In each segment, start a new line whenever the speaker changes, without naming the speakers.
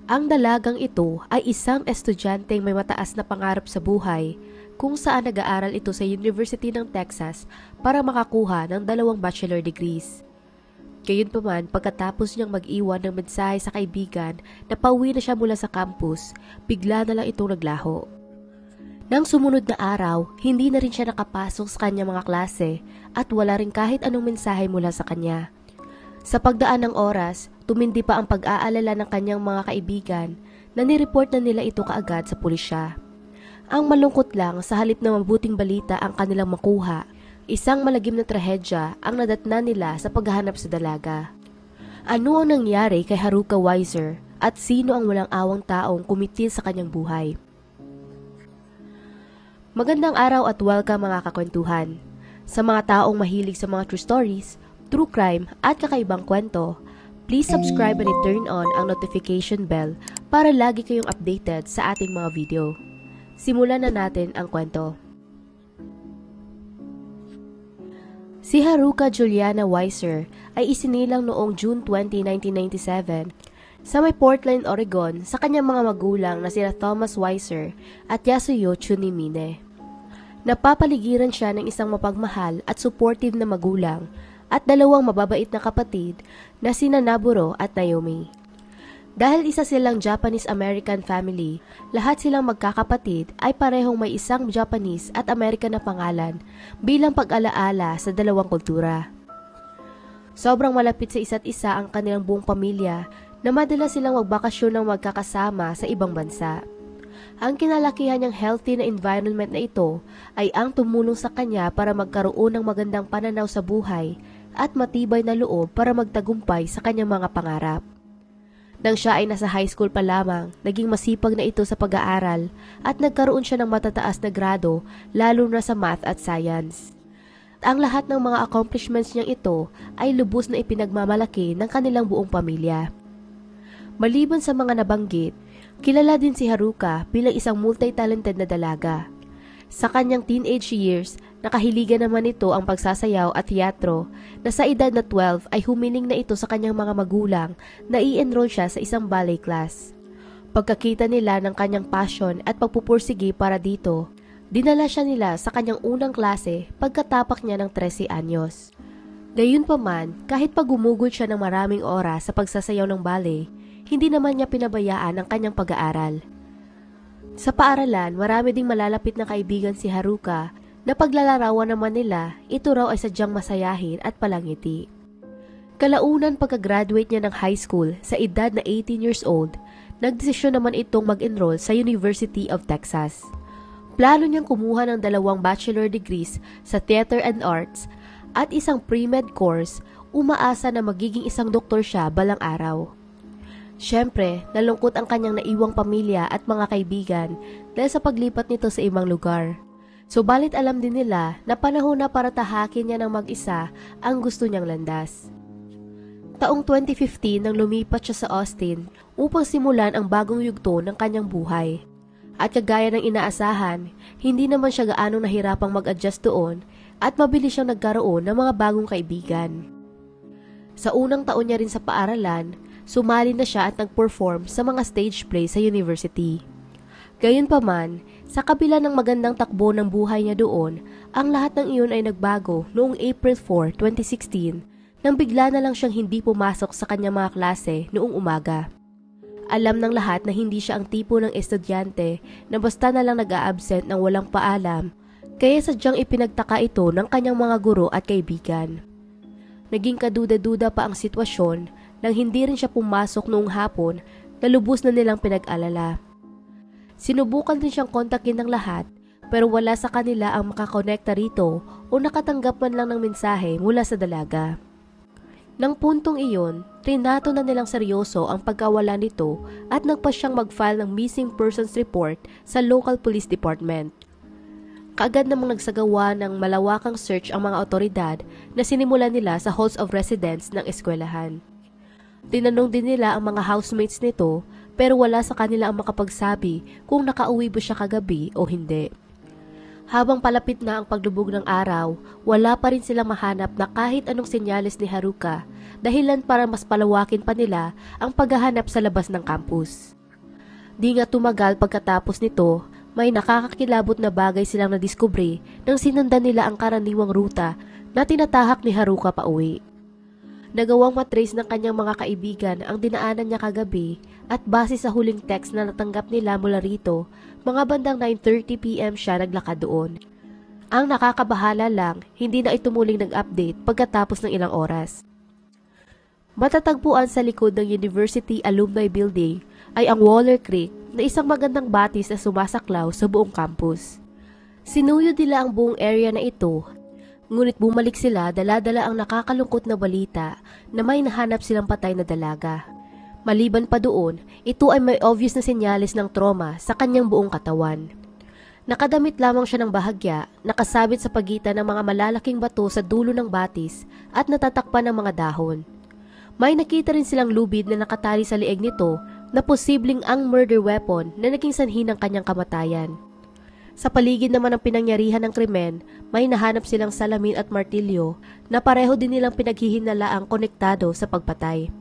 Ang dalagang ito ay isang estudyanteng may mataas na pangarap sa buhay kung saan nag-aaral ito sa University ng Texas para makakuha ng 2 bachelor degrees. Gayunpaman, pagkatapos niyang mag-iwan ng mensahe sa kaibigan na pauwi na siya mula sa campus, bigla na lang itong naglaho. Nang sumunod na araw, hindi na rin siya nakapasok sa kanyang mga klase at wala rin kahit anong mensahe mula sa kanya. Sa pagdaan ng oras, tumindi pa ang pag-aalala ng kanyang mga kaibigan na nireport na nila ito kaagad sa pulisya. Ang malungkot lang, sa halip na mabuting balita ang kanilang makuha, isang malagim na trahedya ang nadatnan nila sa paghahanap sa dalaga. Ano ang nangyari kay Haruka Weiser at sino ang walang awang taong kumitil sa kanyang buhay? Magandang araw at welcome mga kakwentuhan. Sa mga taong mahilig sa mga true stories, true crime at kakaibang kwento, please subscribe and turn on ang notification bell para lagi kayong updated sa ating mga video. Simulan na natin ang kwento. Si Haruka Juliana Weiser ay isinilang noong June 20, 1997 sa may Portland, Oregon sa kanyang mga magulang na sina Thomas Weiser at Yasuyo Tsunimine. Napapaligiran siya ng isang mapagmahal at supportive na magulang at 2 mababait na kapatid na sina Naburo at Naomi. Dahil isa silang Japanese-American family, lahat silang magkakapatid ay parehong may isang Japanese at American na pangalan bilang pag-alaala sa 2 kultura. Sobrang malapit sa isa't isa ang kanilang buong pamilya na madalas silang magbakasyon ng magkakasama sa ibang bansa. Ang kinalakihan niyang healthy na environment na ito ay ang tumulong sa kanya para magkaroon ng magandang pananaw sa buhay at matibay na loob para magtagumpay sa kanyang mga pangarap. Nang siya ay nasa high school pa lamang, naging masipag na ito sa pag-aaral at nagkaroon siya ng matataas na grado lalo na sa math at science. Ang lahat ng mga accomplishments niyang ito ay lubos na ipinagmamalaki ng kanilang buong pamilya. Maliban sa mga nabanggit, kilala din si Haruka bilang isang multi-talented na dalaga. Sa kanyang teenage years, nakahiligan naman ito ang pagsasayaw at teatro na sa edad na 12 ay humiling na ito sa kanyang mga magulang na i-enroll siya sa isang ballet class. Pagkakita nila ng kanyang passion at pagpupursige para dito, dinala siya nila sa kanyang unang klase pagkatapak niya ng 13 anyos. Gayunpaman, kahit pagumugod siya ng maraming oras sa pagsasayaw ng ballet, hindi naman niya pinabayaan ang kanyang pag-aaral. Sa paaralan, marami ding malalapit na kaibigan si Haruka na paglalarawan naman nila, ito raw ay sadyang masayahin at palangiti. Kalaunan pagka-graduate niya ng high school sa edad na 18 years old, nagdesisyon naman itong mag-enroll sa University of Texas. Plano niyang kumuha ng 2 bachelor degrees sa Theater and Arts at isang pre-med course, umaasa na magiging isang doktor siya balang araw. Siyempre, nalungkot ang kanyang naiwang pamilya at mga kaibigan dahil sa paglipat nito sa ibang lugar. Subalit alam din nila na panahon na para tahakin niya ng mag-isa ang gusto niyang landas. Taong 2015 nang lumipat siya sa Austin upang simulan ang bagong yugto ng kanyang buhay. At kagaya ng inaasahan, hindi naman siya gaano nahirapang mag-adjust doon at mabilis siyang nagkaroon ng mga bagong kaibigan. Sa unang taon niya rin sa paaralan, sumali na siya at nag-perform sa mga stage play sa university. Gayunpaman, sa kabila ng magandang takbo ng buhay niya doon, ang lahat ng iyon ay nagbago noong April 4, 2016 nang bigla na lang siyang hindi pumasok sa kanyang mga klase noong umaga. Alam ng lahat na hindi siya ang tipo ng estudyante na basta na lang nag-a-absent ng walang paalam, kaya sadyang ipinagtaka ito ng kanyang mga guro at kaibigan. Naging kaduda-duda pa ang sitwasyon nang hindi rin siya pumasok noong hapon na lubos na nilang pinag-alala. Sinubukan din siyang kontakin ng lahat pero wala sa kanila ang makakonekta rito o nakatanggap man lang ng mensahe mula sa dalaga. Nang puntong iyon, trinato na nilang seryoso ang pagkawala nito at nagpa siyang mag-file ng missing persons report sa local police department. Kaagad namang nagsagawa ng malawakang search ang mga otoridad na sinimulan nila sa halls of residence ng eskwelahan. Tinanong din nila ang mga housemates nito pero wala sa kanila ang makapagsabi kung nakauwi ba siya kagabi o hindi. Habang palapit na ang paglubog ng araw, wala pa rin sila mahanap na kahit anong senyales ni Haruka, dahilan para mas palawakin pa nila ang paghahanap sa labas ng campus. Di nga tumagal pagkatapos nito, may nakakakilabot na bagay silang nadiskubre nang sinundan nila ang karaniwang ruta na tinatahak ni Haruka pauwi. Nagawang matrace ng kanyang mga kaibigan ang dinaanan niya kagabi at base sa huling text na natanggap nila mula rito, mga bandang 9:30 PM siya naglakad doon. Ang nakakabahala lang, hindi na ito muling nag-update pagkatapos ng ilang oras. Matatagpuan sa likod ng University Alumni Building ay ang Waller Creek na isang magandang batis na sumasaklaw sa buong campus. Sinuyod nila ang buong area na ito, ngunit bumalik sila dala-dala ang nakakalungkot na balita na may nahanap silang patay na dalaga. Maliban pa doon, ito ay may obvious na senyales ng trauma sa kanyang buong katawan. Nakadamit lamang siya ng bahagya, nakasabit sa pagitan ng mga malalaking bato sa dulo ng batis at natatakpan ng mga dahon. May nakita rin silang lubid na nakatali sa leeg nito na posibleng ang murder weapon na naging sanhi ng kanyang kamatayan. Sa paligid naman ng pinangyarihan ng krimen, may nahanap silang salamin at martilyo na pareho din nilang pinaghihinalaang konektado sa pagpatay.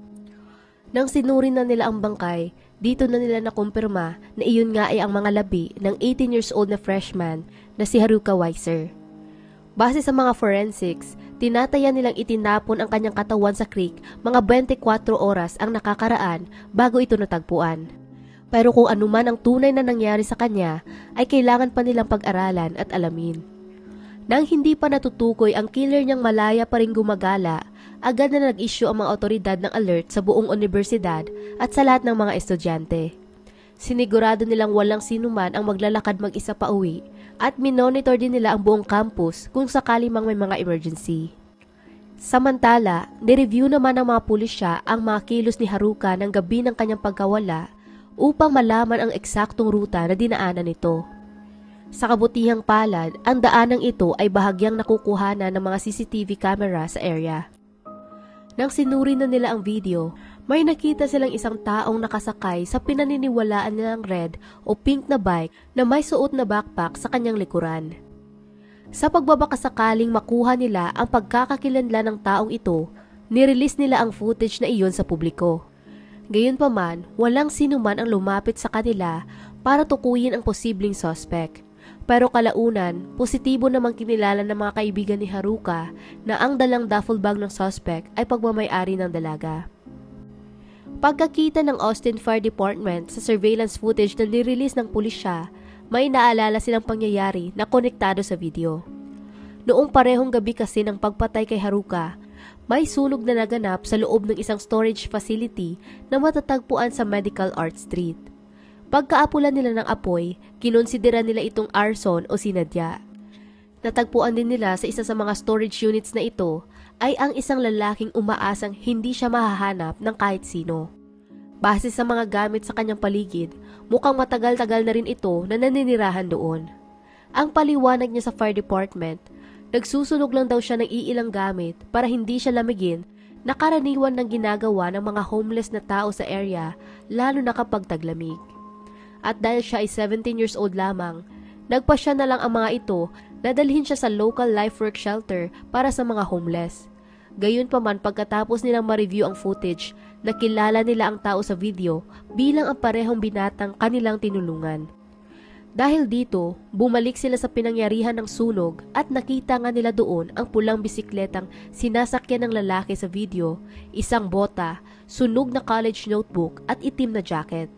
Nang sinuri na nila ang bangkay, dito na nila nakumpirma na iyon nga ay ang mga labi ng 18 years old na freshman na si Haruka Weiser. Base sa mga forensics, tinataya nilang itinapon ang kanyang katawan sa creek mga 24 oras ang nakakaraan bago ito natagpuan. Pero kung anuman ang tunay na nangyari sa kanya, ay kailangan pa nilang pag-aralan at alamin. Nang hindi pa natutukoy ang killer niyang malaya pa rin gumagala, agad na nag-issue ang mga otoridad ng alert sa buong universidad at sa lahat ng mga estudyante. Sinigurado nilang walang sinuman ang maglalakad mag-isa pa uwi at minonitor din nila ang buong campus kung sakali mang may mga emergency. Samantala, nireview naman ng mga pulisya ang mga kilos ni Haruka ng gabi ng kanyang pagkawala upang malaman ang eksaktong ruta na dinaanan nito. Sa kabutihang palad, ang daanang ito ay bahagyang nakukuhanan ng mga CCTV camera sa area. Nang sinuri na nila ang video, may nakita silang isang taong nakasakay sa pinaniniwalaan nilang red o pink na bike na may suot na backpack sa kanyang likuran. Sa pagbabakasakaling makuha nila ang pagkakakilanlan ng taong ito, nirelease nila ang footage na iyon sa publiko. Gayunpaman, walang sinuman ang lumapit sa kanila para tukuyin ang posibleng suspect. Pero kalaunan, positibo namang kinilala ng mga kaibigan ni Haruka na ang dalang duffel bag ng suspect ay pagmamay-ari ng dalaga. Pagkakita ng Austin Fire Department sa surveillance footage na nirelease ng pulisya, may naalala silang pangyayari na konektado sa video. Noong parehong gabi kasi ng pagpatay kay Haruka, may sunog na naganap sa loob ng isang storage facility na matatagpuan sa Medical Art Street. Pagkaapulan nila ng apoy, kinonsidera nila itong arson o sinadya. Natagpuan din nila sa isa sa mga storage units na ito ay ang isang lalaking umaasang hindi siya mahahanap ng kahit sino. Base sa mga gamit sa kanyang paligid, mukhang matagal-tagal na rin ito na naninirahan doon. Ang paliwanag niya sa fire department, nagsusunog lang daw siya ng iilang gamit para hindi siya lamigin na karaniwan ng ginagawa ng mga homeless na tao sa area lalo na kapag taglamig. At dahil siya ay 17 years old lamang, nagpasya na lang ang mga ito na dalhin siya sa local life-work shelter para sa mga homeless. Gayunpaman pagkatapos nilang ma-review ang footage, nakilala nila ang tao sa video bilang ang parehong binatang kanilang tinulungan. Dahil dito, bumalik sila sa pinangyarihan ng sunog at nakita nga nila doon ang pulang bisikletang sinasakyan ng lalaki sa video, isang bota, sunog na college notebook at itim na jacket.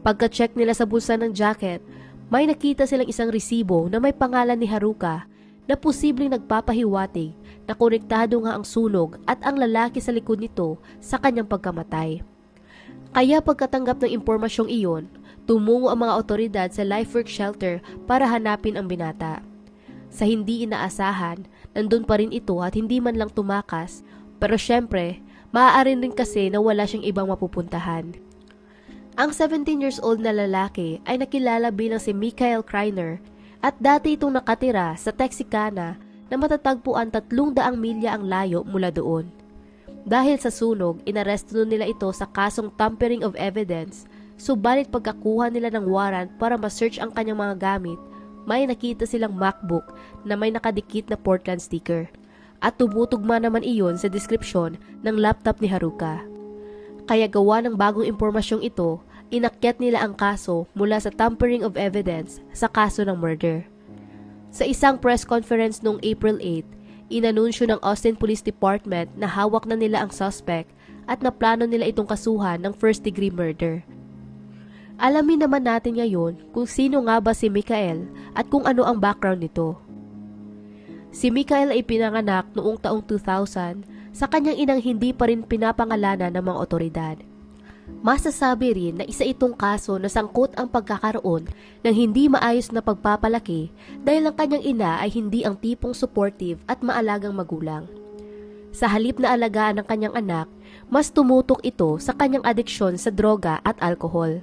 Pagka-check nila sa bulsa ng jacket, may nakita silang isang resibo na may pangalan ni Haruka na posibleng nagpapahiwatig na konektado nga ang sunog at ang lalaki sa likod nito sa kanyang pagkamatay. Kaya pagkatanggap ng impormasyong iyon, tumungo ang mga otoridad sa life-work shelter para hanapin ang binata. Sa hindi inaasahan, nandun pa rin ito at hindi man lang tumakas, pero syempre, maaari rin kasi na wala siyang ibang mapupuntahan. Ang 17 years old na lalaki ay nakilala bilang si Michael Kreiner at dati itong nakatira sa Texicana na matatagpuan 300 milya ang layo mula doon. Dahil sa sunog, inaresto nila ito sa kasong tampering of evidence, subalit pagkakuha nila ng warrant para ma-search ang kanyang mga gamit, may nakita silang MacBook na may nakadikit na Portland sticker at tumutugma naman iyon sa deskripsyon ng laptop ni Haruka. Kaya gawa ng bagong impormasyong ito, inakyat nila ang kaso mula sa tampering of evidence sa kaso ng murder. Sa isang press conference noong April 8, inanunsyo ng Austin Police Department na hawak na nila ang suspect at naplano nila itong kasuhan ng first-degree murder. Alamin naman natin ngayon kung sino nga ba si Michael at kung ano ang background nito. Si Michael ay pinanganak noong taong 2000 sa kanyang inang hindi pa rin pinapangalanan ng mga otoridad. Masasabi rin na isa itong kaso na sangkot ang pagkakaroon ng hindi maayos na pagpapalaki dahil ang kanyang ina ay hindi ang tipong supportive at maalagang magulang. Sa halip na alagaan ng kanyang anak, mas tumutok ito sa kanyang adiksyon sa droga at alkohol.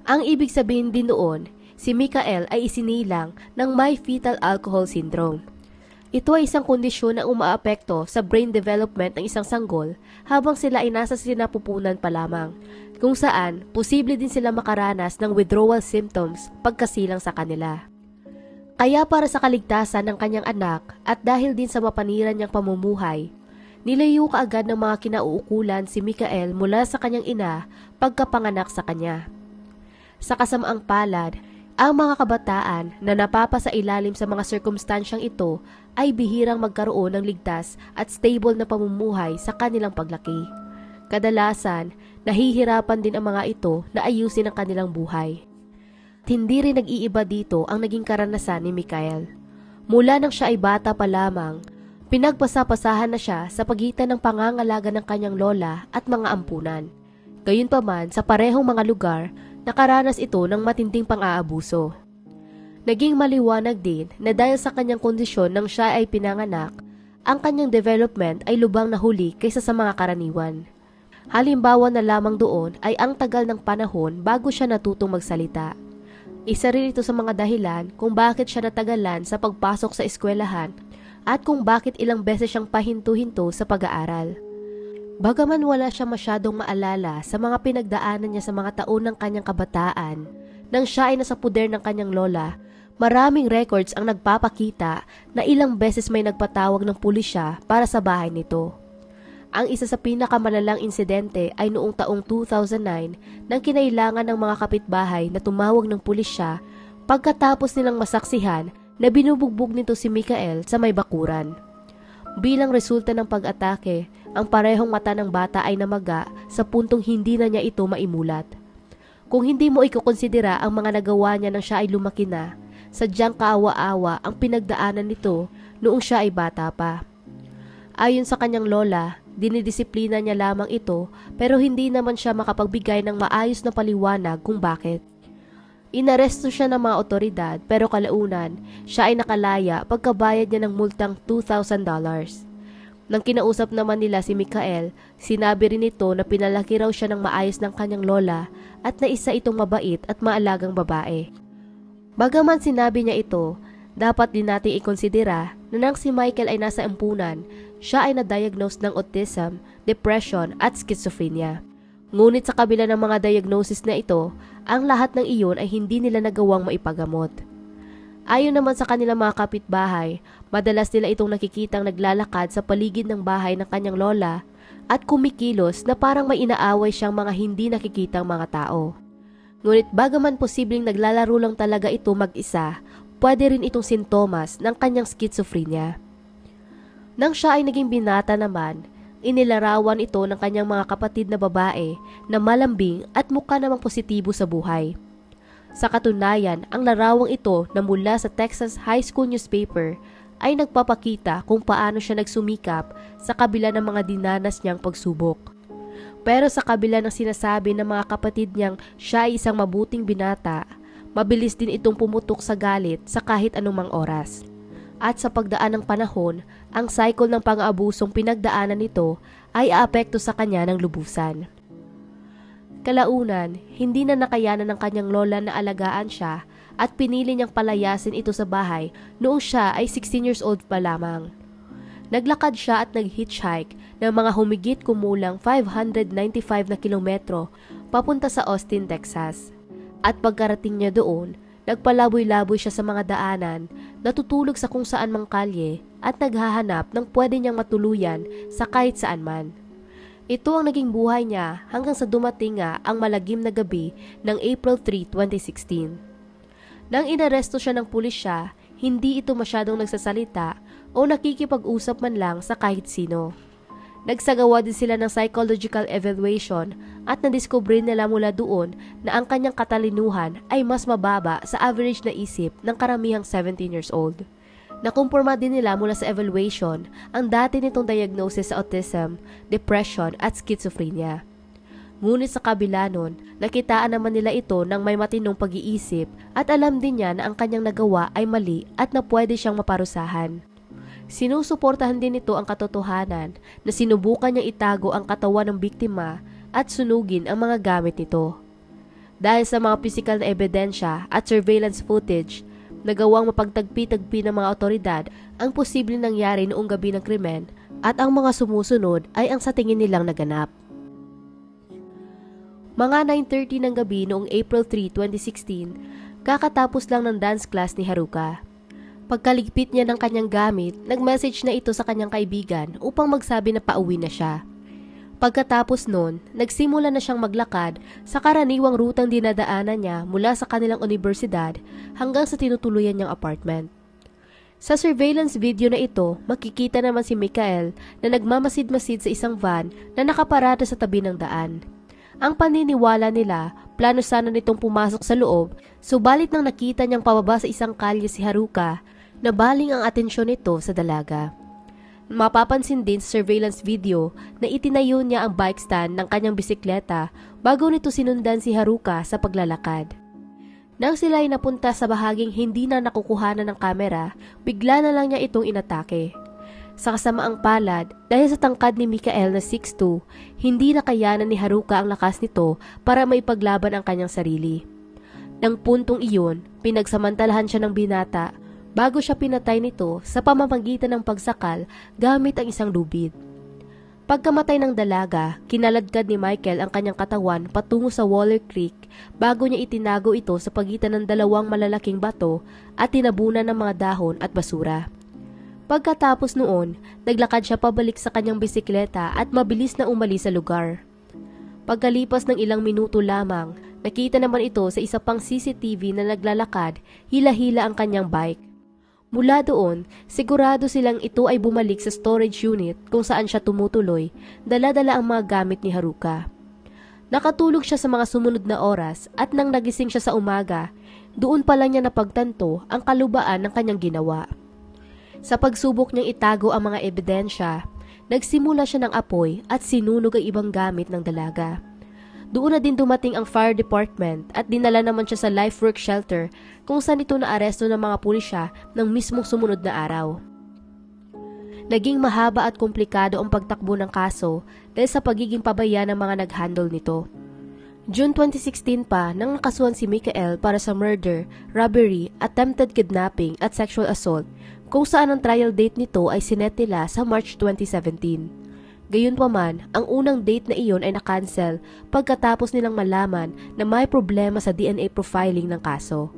Ang ibig sabihin din noon, si Michael ay isinilang ng may fetal alcohol syndrome. Ito ay isang kondisyon na umaapekto sa brain development ng isang sanggol habang sila ay nasa sinapupunan pa lamang, kung saan posible din sila makaranas ng withdrawal symptoms pagkasilang sa kanila. Kaya para sa kaligtasan ng kanyang anak at dahil din sa mapaniran niyang pamumuhay, nilayo kaagad ng mga kinauukulan si Michael mula sa kanyang ina pagkapanganak sa kanya. Sa kasamaang palad, ang mga kabataan na napapasa ilalim sa mga sirkumstansyang ito ay bihirang magkaroon ng ligtas at stable na pamumuhay sa kanilang paglaki. Kadalasan, nahihirapan din ang mga ito na ayusin ang kanilang buhay. At hindi rin nag-iiba dito ang naging karanasan ni Michael. Mula nang siya ay bata pa lamang, pinagpasapasahan na siya sa pagitan ng pangangalaga ng kanyang lola at mga ampunan. Gayunpaman, sa parehong mga lugar, nakaranas ito ng matinding pang-aabuso. Naging maliwanag din na dahil sa kanyang kondisyon nang siya ay pinanganak, ang kanyang development ay lubang na huli kaysa sa mga karaniwan. Halimbawa na lamang doon ay ang tagal ng panahon bago siya natutong magsalita. Isa rin ito sa mga dahilan kung bakit siya natagalan sa pagpasok sa eskwelahan at kung bakit ilang beses siyang pahinto-hinto sa pag-aaral. Bagaman wala siya masyadong maalala sa mga pinagdaanan niya sa mga taon ng kanyang kabataan, nang siya ay nasa puder ng kanyang lola, maraming records ang nagpapakita na ilang beses may nagpatawag ng pulisya para sa bahay nito. Ang isa sa pinakamalalang insidente ay noong taong 2009 nang kinailangan ng mga kapitbahay na tumawag ng pulisya pagkatapos nilang masaksihan na binubugbog nito si Michael sa may bakuran. Bilang resulta ng pag-atake, ang parehong mata ng bata ay namaga sa puntong hindi na niya ito maimulat. Kung hindi mo ikukonsidera ang mga nagawa niya nang siya ay lumaki na, sadyang kaawa-awa ang pinagdaanan nito noong siya ay bata pa. Ayon sa kanyang lola, dinidisiplina niya lamang ito pero hindi naman siya makapagbigay ng maayos na paliwanag kung bakit. Inaresto siya ng mga otoridad pero kalaunan, siya ay nakalaya pagkabayad niya ng multang $2,000. Nang kinausap naman nila si Michael, sinabi rin ito na pinalaki raw siya ng maayos ng kanyang lola at na isa itong mabait at maalagang babae. Bagaman sinabi niya ito, dapat din natin ikonsidera na nang si Michael ay nasa ampunan, siya ay na-diagnose ng autism, depression at schizophrenia. Ngunit sa kabila ng mga diagnosis na ito, ang lahat ng iyon ay hindi nila nagawang maipagamot. Ayon naman sa kanilang mga kapitbahay, madalas nila itong nakikitang naglalakad sa paligid ng bahay ng kanyang lola at kumikilos na parang may inaaway siyang mga hindi nakikitang mga tao. Ngunit bagaman posibleng naglalaro lang talaga ito mag-isa, pwede rin itong sintomas ng kanyang schizophrenia. Nang siya ay naging binata naman, inilarawan ito ng kanyang mga kapatid na babae na malambing at mukha namang positibo sa buhay. Sa katunayan, ang larawang ito na mula sa Texas High School newspaper ay nagpapakita kung paano siya nagsumikap sa kabila ng mga dinanas niyang pagsubok. Pero sa kabila ng sinasabi ng mga kapatid niyang siya ay isang mabuting binata, mabilis din itong pumutok sa galit sa kahit anumang oras. At sa pagdaan ng panahon, ang cycle ng pang-aabusong pinagdaanan nito ay aapekto sa kanya ng lubusan. Kalaunan, hindi na nakayanan ng kanyang lola na alagaan siya at pinili niyang palayasin ito sa bahay noong siya ay 16 years old pa lamang. Naglakad siya at nag-hitchhike ng mga humigit kumulang 595 na kilometro papunta sa Austin, Texas. At pagkarating niya doon, nagpalaboy-laboy siya sa mga daanan, natutulog sa kung saan mang kalye at naghahanap ng pwede niyang matuluyan sa kahit saan man. Ito ang naging buhay niya hanggang sa dumating nga ang malagim na gabi ng April 3, 2016. Nang inaresto siya ng pulisya, hindi ito masyadong nagsasalita o nakikipag-usap man lang sa kahit sino. Nagsagawa din sila ng psychological evaluation at nadiskubre nila mula doon na ang kanyang katalinuhan ay mas mababa sa average na isip ng karamihang 17 years old. Nakumpirma din nila mula sa evaluation ang dati nitong diagnosis sa autism, depression at schizophrenia. Ngunit sa kabila nun, nakitaan naman nila ito ng may matinong pag-iisip at alam din niya na ang kanyang nagawa ay mali at na pwede siyang maparusahan. Sinusuportahan din nito ang katotohanan na sinubukan niyang itago ang katawan ng biktima at sunugin ang mga gamit nito. Dahil sa mga pisikal na ebidensya at surveillance footage, nagawang mapagtagpi-tagpi ng mga otoridad ang posibleng nangyari noong gabi ng krimen at ang mga sumusunod ay ang sa tingin nilang naganap. Mga 9:30 ng gabi noong April 3, 2016, kakatapos lang ng dance class ni Haruka. Pagkaligpit niya ng kanyang gamit, nag-message na ito sa kanyang kaibigan upang magsabi na pauwi na siya. Pagkatapos nun, nagsimula na siyang maglakad sa karaniwang rutang dinadaanan niya mula sa kanilang universidad hanggang sa tinutuluyan niyang apartment. Sa surveillance video na ito, makikita naman si Michael na nagmamasid-masid sa isang van na nakaparada sa tabi ng daan. Ang paniniwala nila, plano sana nitong pumasok sa loob, subalit nang nakita niyang pababa sa isang kalye si Haruka, nabaling ang atensyon nito sa dalaga. Mapapansin din sa surveillance video na itinayo niya ang bike stand ng kanyang bisikleta bago nito sinundan si Haruka sa paglalakad. Nang sila ay napunta sa bahaging hindi na nakukuhanan ng kamera, bigla na lang niya itong inatake. Sa kasamaang palad, dahil sa tangkad ni Michael na 6'2", hindi nakayanan ni Haruka ang lakas nito para maipaglaban ang kanyang sarili. Nang puntong iyon, pinagsamantalahan siya ng binata bago siya pinatay nito sa pamamagitan ng pagsakal gamit ang isang lubid. Pagkamatay ng dalaga, kinaladkad ni Michael ang kanyang katawan patungo sa Waller Creek bago niya itinago ito sa pagitan ng dalawang malalaking bato at tinabunan ng mga dahon at basura. Pagkatapos noon, naglakad siya pabalik sa kanyang bisikleta at mabilis na umalis sa lugar. Pagkalipas ng ilang minuto lamang, nakita naman ito sa isa pang CCTV na naglalakad, hila-hila ang kanyang bike. Mula doon, sigurado silang ito ay bumalik sa storage unit kung saan siya tumutuloy, dala-dala ang mga gamit ni Haruka. Nakatulog siya sa mga sumunod na oras at nang nagising siya sa umaga, doon pa lang niya napagtanto ang kalubaan ng kanyang ginawa. Sa pagsubok niyang itago ang mga ebidensya, nagsimula siya ng apoy at sinunog ang ibang gamit ng dalaga. Doon na din dumating ang fire department at dinala naman siya sa life work shelter kung saan ito naaresto ng mga pulisya ng mismong sumunod na araw. Naging mahaba at komplikado ang pagtakbo ng kaso dahil sa pagiging pabaya ng mga nag-handle nito. June 2016 pa nang nakasuhan si Michael para sa murder, robbery, attempted kidnapping at sexual assault kung saan ang trial date nito ay sinet nila sa March 2017. Gayunpaman, ang unang date na iyon ay na-cancel pagkatapos nilang malaman na may problema sa DNA profiling ng kaso.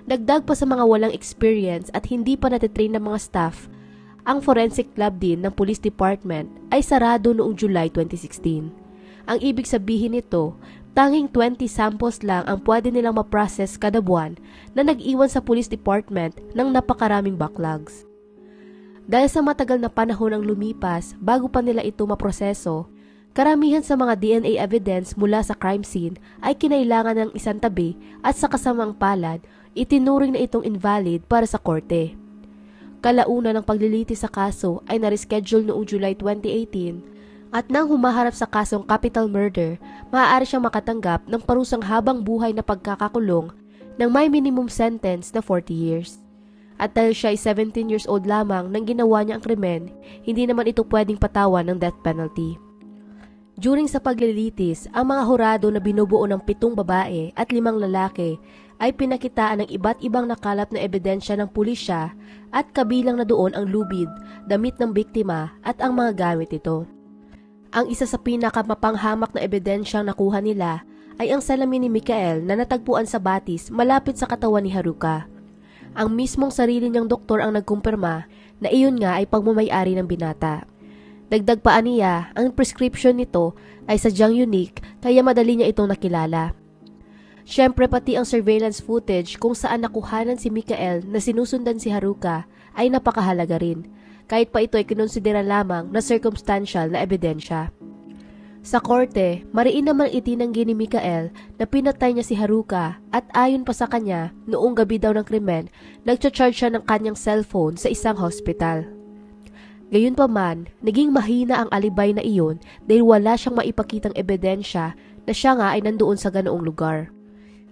Dagdag pa sa mga walang experience at hindi pa natitrain ng mga staff, ang forensic lab din ng police department ay sarado noong July 2016. Ang ibig sabihin nito, tanging 20 samples lang ang pwede nilang ma-process kada buwan na nag-iwan sa police department ng napakaraming backlogs. Dahil sa matagal na panahon ang lumipas bago pa nila ito maproseso, karamihan sa mga DNA evidence mula sa crime scene ay kinailangan ng isang tabi at sa kasamang palad, itinuring na itong invalid para sa korte. Kalauna ng paglilitis sa kaso ay na-reschedule noong July 2018 at nang humaharap sa kasong capital murder, maaari siyang makatanggap ng parusang habang buhay na pagkakakulong ng may minimum sentence na 40 years. At dahil siya ay 17 years old lamang nang ginawa niya ang krimen, hindi naman ito pwedeng patawan ng death penalty. During sa paglilitis, ang mga hurado na binubuo ng 7 babae at 5 lalaki ay pinakitaan ng iba't ibang nakalap na ebidensya ng pulisya at kabilang na doon ang lubid, damit ng biktima at ang mga gamit nito. Ang isa sa pinakamapanghamak na ebidensyang nakuha nila ay ang salamin ni Michael na natagpuan sa batis malapit sa katawan ni Haruka. Ang mismong sarili niyang doktor ang nagkumpirma na iyon nga ay pagmamay-ari ng binata. Dagdag pa niya, ang prescription nito ay sadyang unique kaya madali niya itong nakilala. Siyempre pati ang surveillance footage kung saan nakuhanan si Mikael na sinusundan si Haruka ay napakahalaga rin, kahit pa ito ay kinonsidera lamang na circumstantial na ebidensya. Sa korte, mariin naman itinanggi ni Mikael na pinatay niya si Haruka at ayon pa sa kanya, noong gabi daw ng krimen, nagcha-charge siya ng kanyang cellphone sa isang hospital. Gayunpaman, naging mahina ang alibay na iyon dahil wala siyang maipakitang ebidensya na siya nga ay nandoon sa ganoong lugar.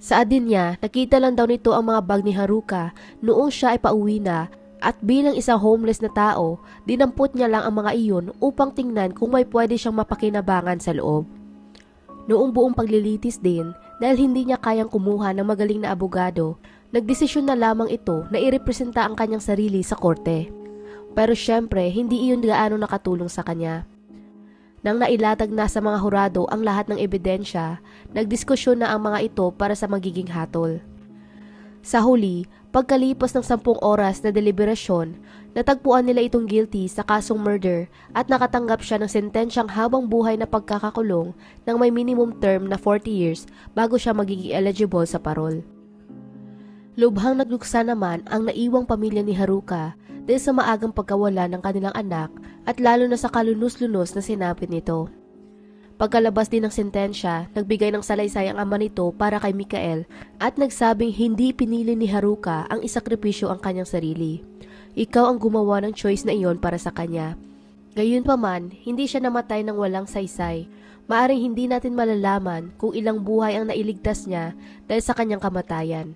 Saad din niya, nakita lang daw nito ang mga bag ni Haruka noong siya ay pauwi na at bilang isang homeless na tao, dinampot niya lang ang mga iyon upang tingnan kung may pwede siyang mapakinabangan sa loob. Noong buong paglilitis din, dahil hindi niya kayang kumuha ng magaling na abogado, nagdesisyon na lamang ito na irepresenta ang kanyang sarili sa korte. Pero syempre, hindi iyon gaano nakatulong sa kanya. Nang nailatag na sa mga hurado ang lahat ng ebidensya, nagdiskusyon na ang mga ito para sa magiging hatol. Sa huli, pagkalipas ng 10 oras na deliberasyon, natagpuan nila itong guilty sa kasong murder at nakatanggap siya ng sentensyang habang buhay na pagkakakulong ng may minimum term na 40 years bago siya magiging eligible sa parol. Lubhang nagluksa naman ang naiwang pamilya ni Haruka dahil sa maagang pagkawala ng kanilang anak at lalo na sa kalunos-lunos na sinapit nito. Pagkalabas din ng sentensya, nagbigay ng salaysay ang ama nito para kay Mikael at nagsabing hindi pinili ni Haruka ang isakripisyo ang kanyang sarili. Ikaw ang gumawa ng choice na iyon para sa kanya. Gayunpaman, hindi siya namatay ng walang saysay. Maaring hindi natin malalaman kung ilang buhay ang nailigtas niya dahil sa kanyang kamatayan.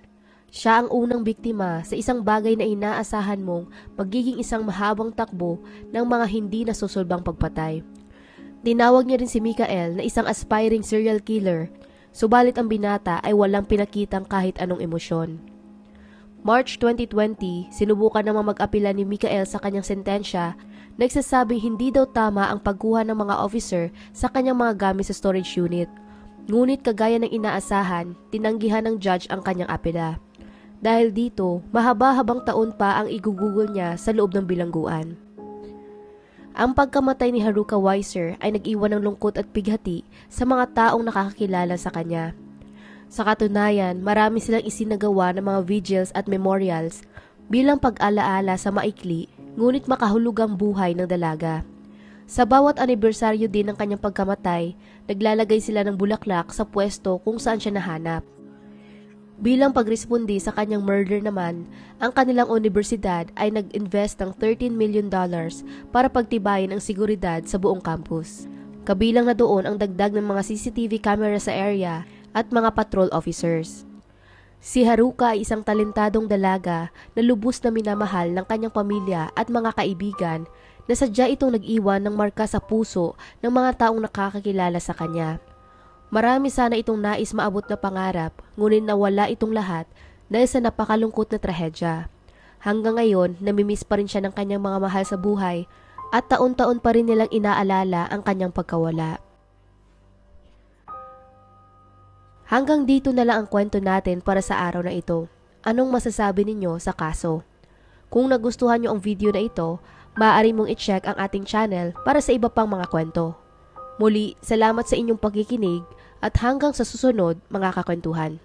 Siya ang unang biktima sa isang bagay na inaasahan mong magiging isang mahabang takbo ng mga hindi nasusulbang pagpatay. Tinawag niya rin si Mikael na isang aspiring serial killer, subalit ang binata ay walang pinakitang kahit anong emosyon. March 2020, sinubukan namang mag-apela ni Mikael sa kanyang sentensya, nagsasabing hindi daw tama ang pagkuha ng mga officer sa kanyang mga gamit sa storage unit. Ngunit kagaya ng inaasahan, tinanggihan ng judge ang kanyang apela. Dahil dito, mahaba-habang taon pa ang igugugol niya sa loob ng bilangguan. Ang pagkamatay ni Haruka Weiser ay nag-iwan ng lungkot at bighati sa mga taong nakakakilala sa kanya. Sa katunayan, marami silang isinagawa ng mga vigils at memorials bilang pag-alaala sa maikli ngunit makahulugang buhay ng dalaga. Sa bawat anibersaryo din ng kanyang pagkamatay, naglalagay sila ng bulaklak sa pwesto kung saan siya nahanap. Bilang pagrespondi sa kanyang murder naman, ang kanilang universidad ay nag-invest ng $13 million para pagtibayin ang seguridad sa buong campus. Kabilang na doon ang dagdag ng mga CCTV camera sa area at mga patrol officers. Si Haruka ay isang talentadong dalaga na lubos na minamahal ng kanyang pamilya at mga kaibigan na sadya itong nag-iwan ng marka sa puso ng mga taong nakakakilala sa kanya. Marami sana itong nais maabot na pangarap, ngunit nawala itong lahat dahil sa napakalungkot na trahedya. Hanggang ngayon, namimiss pa rin siya ng kanyang mga mahal sa buhay at taon-taon pa rin nilang inaalala ang kanyang pagkawala. Hanggang dito na lang ang kwento natin para sa araw na ito. Anong masasabi ninyo sa kaso? Kung nagustuhan nyo ang video na ito, maaari mong i-check ang ating channel para sa iba pang mga kwento. Muli, salamat sa inyong pagkikinig at hanggang sa susunod mga kakwentuhan.